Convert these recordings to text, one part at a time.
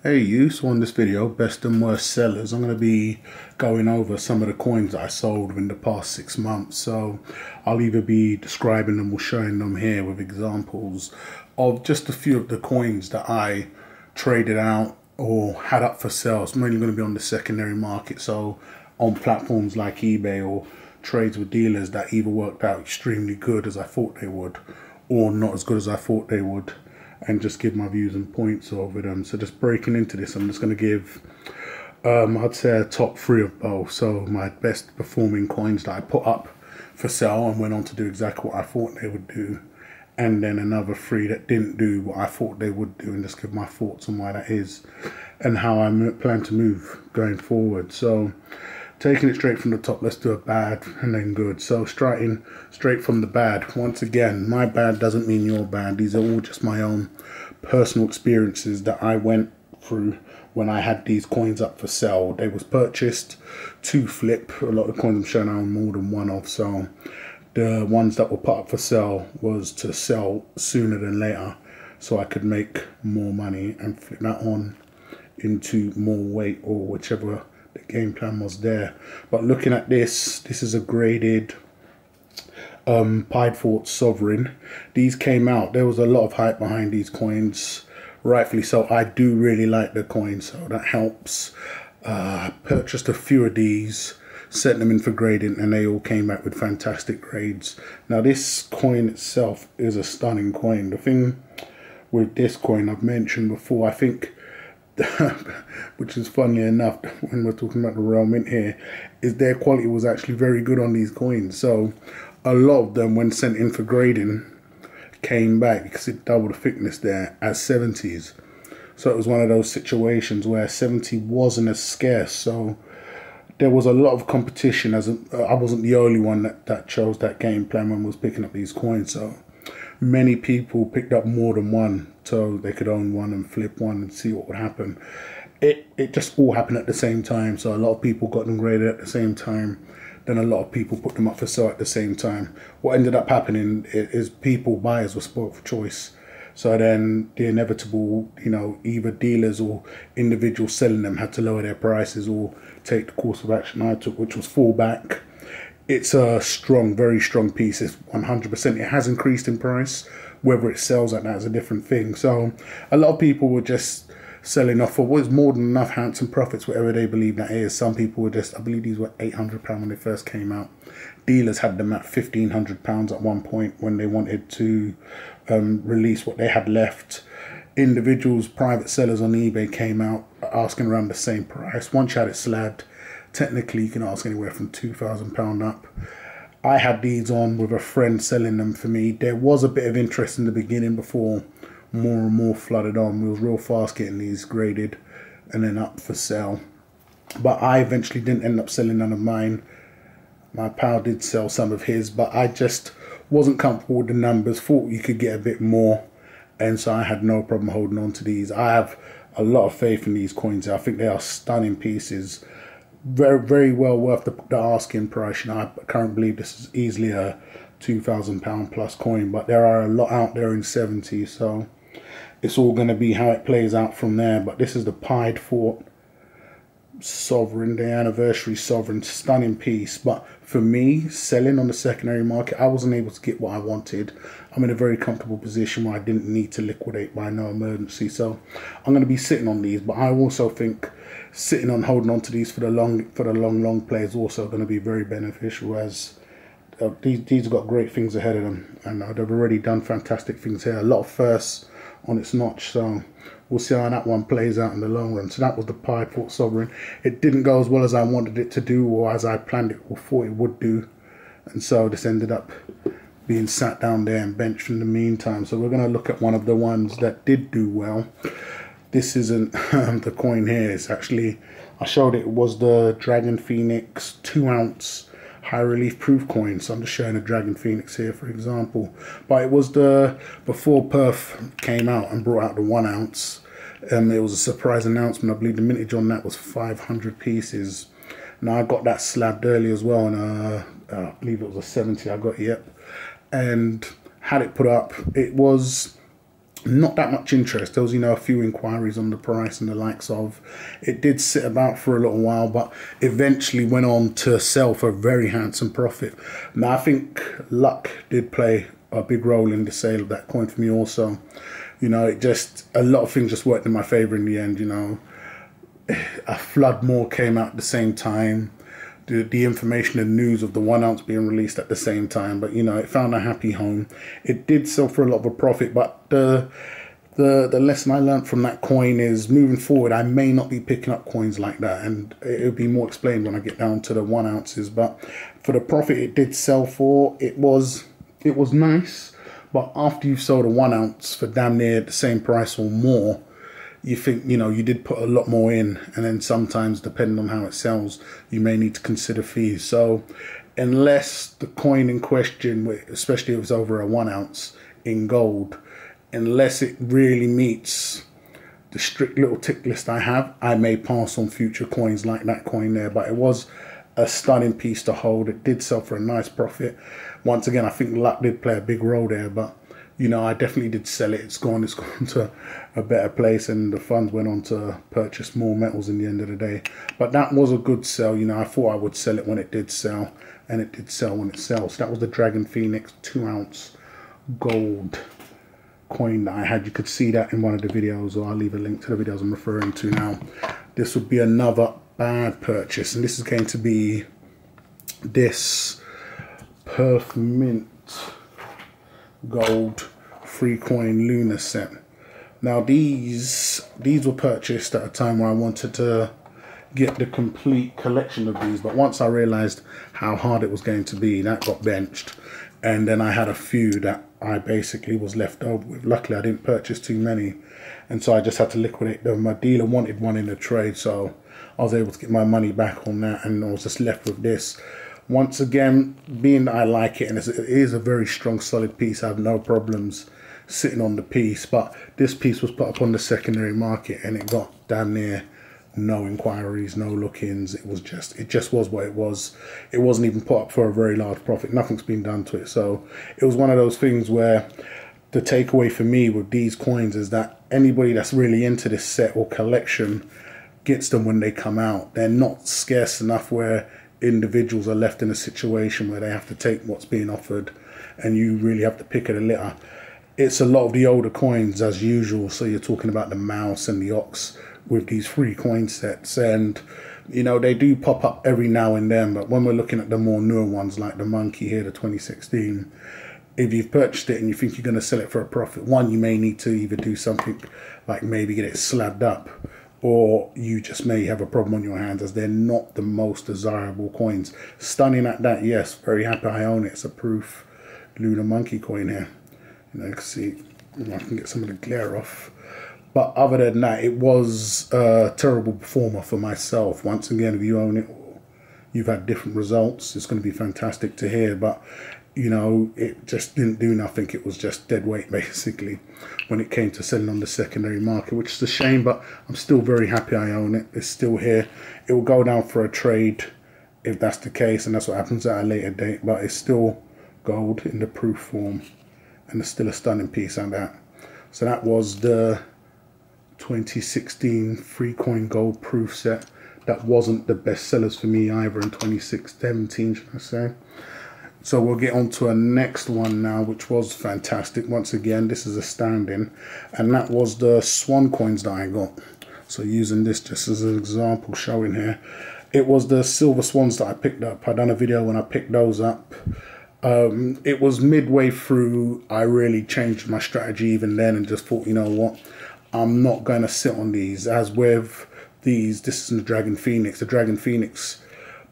Hey you, so on this video, best and worst sellers, I'm going to be going over some of the coins that I sold in the past 6 months. So I'll either be describing them or showing them here with examples of just a few of the coins that I traded out or had up for sale. It's mainly going to be on the secondary market, so on platforms like eBay or trades with dealers that either worked out extremely good as I thought they would or not as good as I thought they would, and just give my views and points over them. So just breaking into this, I'm just going to give, I'd say a top three of both. So my best performing coins that I put up for sale and went on to do exactly what I thought they would do. And then another three that didn't do what I thought they would do, and just give my thoughts on why that is and how I plan to move going forward. So taking it straight from the top, let's do a bad and then good. So starting straight from the bad. Once again, my bad doesn't mean your bad. These are all just my own personal experiences that I went through when I had these coins up for sale. They was purchased to flip. A lot of coins I'm showing I own more than one of. So the ones that were put up for sale was to sell sooner than later, so I could make more money and flip that on into more weight or whichever the game plan was there. But looking at this is a graded Pied Fort Sovereign. These came out, there was a lot of hype behind these coins, rightfully so. I do really like the coin, so that helps. Purchased a few of these, sent them in for grading, and they all came back with fantastic grades. Now this coin itself is a stunning coin. The thing with this coin I've mentioned before, I think which is funnily enough when we're talking about the Royal Mint here, is their quality was actually very good on these coins. So a lot of them, when sent in for grading, came back because it doubled the thickness there as 70s. So it was one of those situations where 70 wasn't as scarce. So there was a lot of competition. I wasn't the only one that chose that game plan when I was picking up these coins. So many people picked up more than one, so they could own one and flip one and see what would happen. It just all happened at the same time. So a lot of people got them graded at the same time. Then a lot of people put them up for sale at the same time. What ended up happening is buyers were spoiled for choice. So then the inevitable, either dealers or individuals selling them had to lower their prices or take the course of action I took, which was fall back. It's a strong, very strong piece. It's 100%. It has increased in price. Whether it sells at that is a different thing. So a lot of people were just selling off for what is more than enough handsome profits, whatever they believe that is. Some people were just, I believe these were £800 when they first came out. Dealers had them at £1,500 at one point when they wanted to release what they had left. Individuals, private sellers on eBay came out asking around the same price. Once you had it slabbed, technically you can ask anywhere from £2,000 up. I had these on with a friend selling them for me. There was a bit of interest in the beginning before more and more flooded on. We was real fast getting these graded and then up for sale. But I eventually didn't end up selling none of mine. My pal did sell some of his, but I just wasn't comfortable with the numbers, thought you could get a bit more, and so I had no problem holding on to these. I have a lot of faith in these coins. I think they are stunning pieces. Very, very well worth the asking price. I currently believe this is easily a £2,000 plus coin, but there are a lot out there in 70, so it's all going to be how it plays out from there. But this is the Pied Fort Sovereign, the anniversary Sovereign, stunning piece. But for me, selling on the secondary market, I wasn't able to get what I wanted. I'm in a very comfortable position where I didn't need to liquidate by no emergency, so I'm going to be sitting on these. But I also think sitting on holding on to these for the long play is also going to be very beneficial, as these have got great things ahead of them, and they've already done fantastic things here. A lot of firsts on its notch, so we'll see how that one plays out in the long run. So that was the Pied Fort Sovereign. It didn't go as well as I wanted it to do, or as I planned it or thought it would do, and so this ended up being sat down there and benched in the meantime. So we're going to look at one of the ones that did do well. This isn't the coin here. It's actually, I showed it was the Dragon Phoenix 2-ounce high relief proof coin. So I'm just showing a Dragon Phoenix here, for example. But it was before Perth came out and brought out the 1 ounce. It was a surprise announcement. I believe the mintage on that was 500 pieces. Now I got that slabbed early as well, and I believe it was a 70 I got, yep. And had it put up. It was not that much interest. There was, you know, a few inquiries on the price and the likes of. It did sit about for a little while, but eventually went on to sell for a very handsome profit. Now, I think luck did play a big role in the sale of that coin for me also. You know, it just, a lot of things just worked in my favor in the end, you know. A flood more came out at the same time. The information and news of the 1 ounce being released at the same time, but you know, it found a happy home. It did sell for a lot of a profit, but the lesson I learned from that coin is moving forward, I may not be picking up coins like that, and it'll be more explained when I get down to the 1 ounces. But for the profit it did sell for, it was nice. But after you've sold a 1 ounce for damn near the same price or more, you think, you know, you did put a lot more in, and then sometimes, depending on how it sells, you may need to consider fees. So unless the coin in question, especially if it's over a 1 ounce in gold, unless it really meets the strict little tick list I have, I may pass on future coins like that coin there. But it was a stunning piece to hold. It did sell for a nice profit. Once again, I think luck did play a big role there, but you know, I definitely did sell it. It's gone to a better place, and the funds went on to purchase more metals in the end of the day. But that was a good sell. You know, I thought I would sell it when it did sell, and it did sell when it sells. So that was the Dragon Phoenix 2 ounce gold coin that I had. You could see that in one of the videos, or I'll leave a link to the videos I'm referring to now. This would be another bad purchase, and this is going to be this Perth Mint gold 3-coin lunar set. Now these were purchased at a time where I wanted to get the complete collection of these, but once I realized how hard it was going to be, that got benched, and then I had a few that I basically was left over with. Luckily I didn't purchase too many, and so I just had to liquidate them. My dealer wanted one in the trade, so I was able to get my money back on that, and I was just left with this. Once again, being that I like it, and it is a very strong, solid piece, I have no problems sitting on the piece. But this piece was put up on the secondary market, and it got damn near no inquiries, no look-ins. It just was what it was. It wasn't even put up for a very large profit. Nothing's been done to it. So it was one of those things where the takeaway for me with these coins is that anybody that's really into this set or collection gets them when they come out. They're not scarce enough where individuals are left in a situation where they have to take what's being offered and you really have to pick at a litter. It's a lot of the older coins as usual, so you're talking about the mouse and the ox with these 3 coin sets, and you know, they do pop up every now and then, but when we're looking at the more newer ones like the monkey here, the 2016, if you've purchased it and you think you're going to sell it for a profit, one, you may need to either do something like maybe get it slabbed up, or you just may have a problem on your hands, as they're not the most desirable coins. Stunning at that, yes, very happy I own it. It's a proof lunar monkey coin here. You know, you can see, I can get some of the glare off. But other than that, it was a terrible performer for myself. Once again, if you own it or you've had different results, it's going to be fantastic to hear. But you know, it just didn't do nothing. It was just dead weight basically when it came to selling on the secondary market, which is a shame, but I'm still very happy I own it. It's still here. It will go down for a trade if that's the case, and that's what happens at a later date, but it's still gold in the proof form, and it's still a stunning piece like that. So that was the 2016 3-coin gold proof set. That wasn't the best sellers for me either in 2017, should I say. So we'll get on to a next one now, which was fantastic. Once again, this is a stand-in, and that was the Swan coins that I got. So using this just as an example showing here, it was the silver swans that I picked up. I done a video when I picked those up. It was midway through, I really changed my strategy even then and just thought, you know what, I'm not going to sit on these. As with these, this is the Dragon Phoenix. The Dragon Phoenix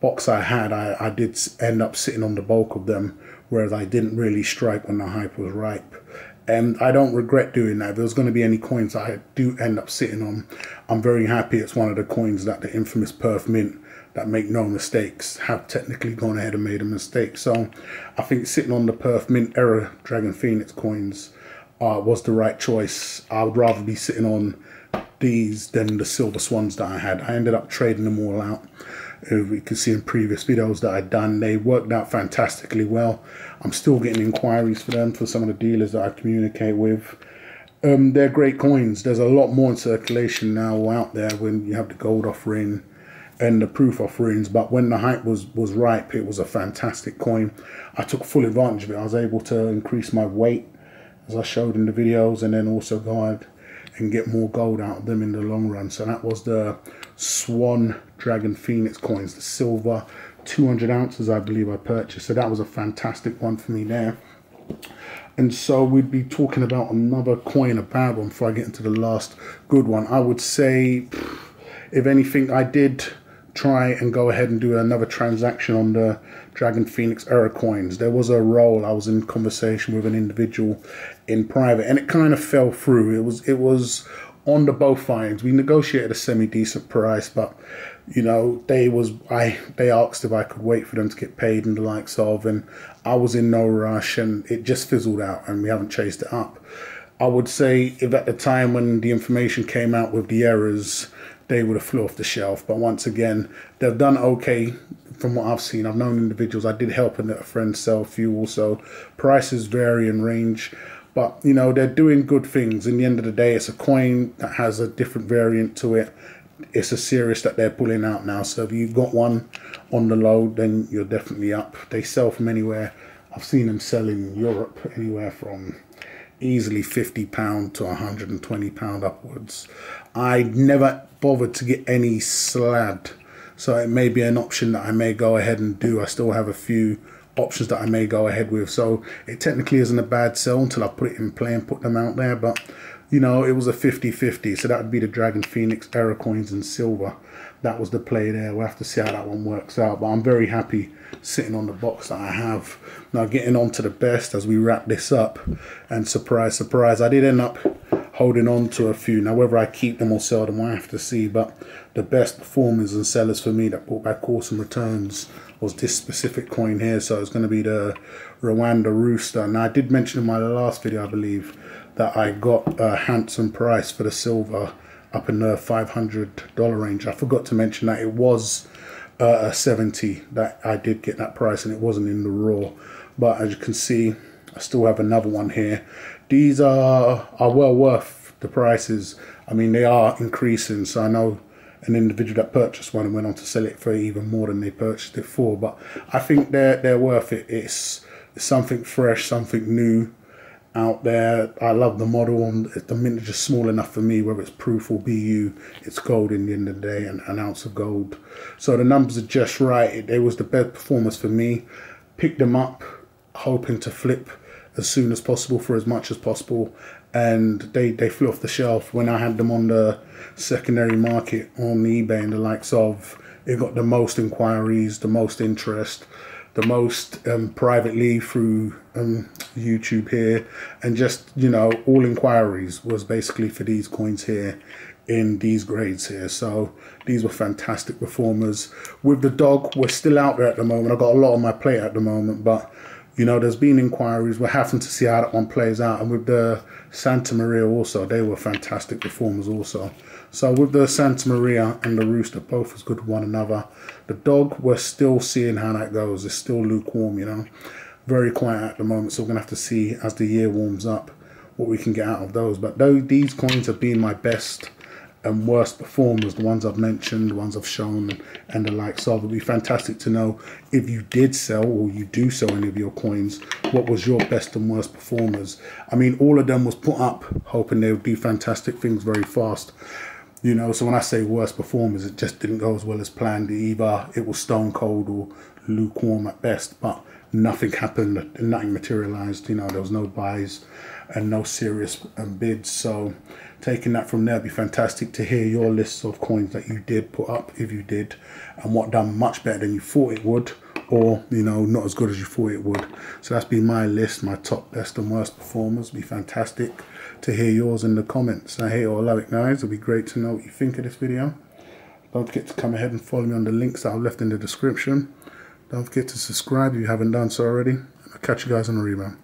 box I had, I did end up sitting on the bulk of them, whereas I didn't really strike when the hype was ripe. And I don't regret doing that. If there's going to be any coins I do end up sitting on, I'm very happy it's one of the coins that the infamous Perth Mint, that make no mistakes, have technically gone ahead and made a mistake. So I think sitting on the Perth Mint era Dragon Phoenix coins was the right choice. I would rather be sitting on these than the silver swans that I had. I ended up trading them all out. You can see in previous videos that I'd done, they worked out fantastically well. I'm still getting inquiries for them for some of the dealers that I communicate with. They're great coins. There's a lot more in circulation now out there when you have the gold offering and the proof offerings, but when the hype was ripe, it was a fantastic coin. I took full advantage of it. I was able to increase my weight, as I showed in the videos, and then also go ahead and get more gold out of them in the long run. So that was the Swan Dragon Phoenix coins, the silver 200 ounces, I believe I purchased. So that was a fantastic one for me there. And so we'd be talking about another coin, a bad one, before I get into the last good one. I would say, if anything, I did try and go ahead and do another transaction on the Dragon Phoenix era coins. There was a roll. I was in conversation with an individual in private, and it kind of fell through. It was on the both finds. We negotiated a semi-decent price, but you know, they asked if I could wait for them to get paid and the likes of, and I was in no rush, and it just fizzled out, and we haven't chased it up. I would say if at the time when the information came out with the errors, they would have flew off the shelf. But once again, they've done okay from what I've seen. I've known individuals. I did help a friend sell a few also. Prices vary in range, but you know, they're doing good things. In the end of the day, it's a coin that has a different variant to it. It's a series that they're pulling out now. So if you've got one on the low, then you're definitely up. They sell from anywhere. I've seen them sell in Europe anywhere from easily £50 to £120 upwards. I never bothered to get any slabbed, so it may be an option that I may go ahead and do. I still have a few options that I may go ahead with, so it technically isn't a bad sell until I put it in play and put them out there. But you know, it was a 50-50, so that would be the Dragon Phoenix era coins in silver. That was the play there. We'll have to see how that one works out, but I'm very happy sitting on the box that I have. Now getting on to the best as we wrap this up, and surprise, surprise, I did end up holding on to a few. Now whether I keep them or sell them, we'll have to see, but the best performers and sellers for me that brought back awesome returns was this specific coin here. So it's going to be the Rwanda Rooster. Now I did mention in my last video, I believe, that I got a handsome price for the silver up in the $500 range. I forgot to mention that it was a 70 that I did get that price, and it wasn't in the raw. But as you can see, I still have another one here. These are well worth the prices. I mean, they are increasing, so I know an individual that purchased one and went on to sell it for even more than they purchased it for. But I think they're worth it. It's something fresh, something new out there. I love the model, and the mint is just small enough for me, whether it's proof or BU, it's gold in the end of the day, and an ounce of gold. So the numbers are just right. It was the best performance for me. Picked them up hoping to flip as soon as possible for as much as possible, and they flew off the shelf. When I had them on the secondary market on eBay and the likes of, it got the most inquiries, the most interest, the most privately through YouTube here, and just, you know, all inquiries was basically for these coins here in these grades here. So these were fantastic performers. With the dog, we're still out there at the moment. I've got a lot on my plate at the moment, but you know, there's been inquiries. We're having to see how that one plays out. And with the Santa Maria also, they were fantastic performers also. So with the Santa Maria and the Rooster, both as good with one another. The dog, we're still seeing how that goes. It's still lukewarm, you know. Very quiet at the moment. So we're going to have to see as the year warms up what we can get out of those. But these coins have been my best and worst performers, the ones I've mentioned, the ones I've shown, and the likes of. It would be fantastic to know if you did sell, or you do sell any of your coins, what was your best and worst performers. I mean, all of them was put up hoping they would do fantastic things very fast. You know, so when I say worst performers, it just didn't go as well as planned. Either it was stone cold or lukewarm at best, but nothing happened, nothing materialized. You know, there was no buys and no serious bids. So taking that from there, it'd be fantastic to hear your lists of coins that you did put up, if you did, and what done much better than you thought it would, or, you know, not as good as you thought it would. So that's been my list, my top, best and worst performers. It'd be fantastic to hear yours in the comments. I hate it or love it, guys. It'll be great to know what you think of this video. Don't forget to come ahead and follow me on the links that I've left in the description. Don't forget to subscribe if you haven't done so already. I'll catch you guys on the rebound.